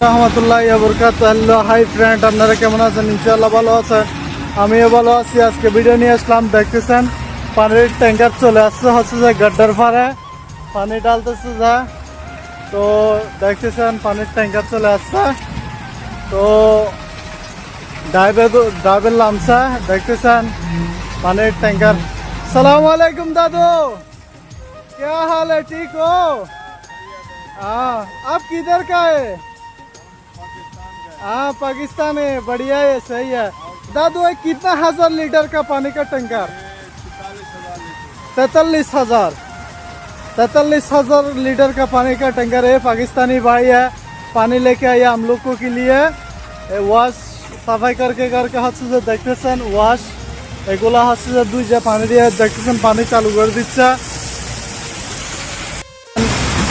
রহমতুল্লাহি ওয়া বারাকাতুহু। হ্যালো হাই ফ্রেন্ড, আপনারা কেমন আছেন? ইনশাআল্লাহ ভালো আছেন, আমিও ভালো আছি। আজকে ভিডিও নিয়ে আসলাম, দেখতেছেন পানির ট্যাঙ্কার চলে আসছে হচ্ছে যে গাড্ডার পাড়ে পানি ঢালতেছে যা। তো দেখতেছেন পানির ট্যাঙ্কার চলে আসছে। তো ডাইভের লামসা দেখতেছেন পানির टैंकर। सलाम वालेकुम दादू, क्या हाल है? ठीक हो? हाँ, आप किधर का है? हाँ, पाकिस्तान है। बढ़िया है, सही है। दादू ये कितना हजार लीटर का पानी का टैंकर? 43,000 लीटर का पानी का टैंकर है। पाकिस्तानी भाई है, पानी लेके आया हम लोग को के लिए। ওয়াশ সাফাই करके হচ্ছে যে দেখতেছেন ওয়াশ এগুলা হচ্ছে যে দুই যে পানি দিয়ে দেখতেছেন পানি চালু করে দিচ্ছে।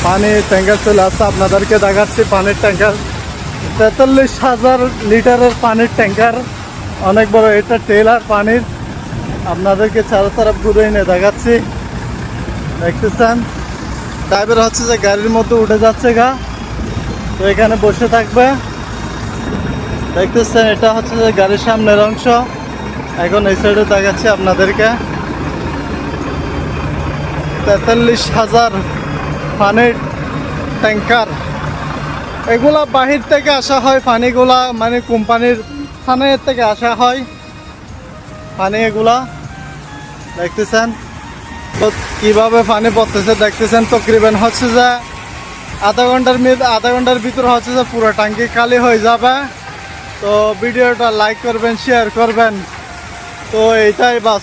পানি ট্যাঙ্কার চলে আসছে, আপনাদেরকে দেখাচ্ছি পানির ট্যাঙ্কার। 43,000 লিটারের পানির ট্যাঙ্কার, অনেক বড়। এটা টেলার পানির, আপনাদেরকে চারো তরফ ঘুরে এনে দেখাচ্ছি। দেখতেছেন ড্রাইভার হচ্ছে যে গাড়ির মধ্যে উঠে যাচ্ছে গা, তো এখানে বসে থাকবে। দেখতেছেন এটা হচ্ছে যে গাড়ির সামনের অংশ। এখন এই সাইডে দেখাচ্ছি আপনাদেরকে। 43,000 পানির ট্যাঙ্কার। এগুলা বাহির থেকে আসা হয় পানিগুলা, মানে কোম্পানির থানার থেকে আসা হয় পানি এগুলা। দেখতেছেন তো কিভাবে পানি পড়তেছে, দেখতেছেন তকরিবান হচ্ছে যে আধা ঘন্টার ভিতরে হচ্ছে যে পুরো ট্যাঙ্কি খালি হয়ে যাবে। তো ভিডিওটা লাইক করবেন, শেয়ার করবেন। তো এইটাই বাস।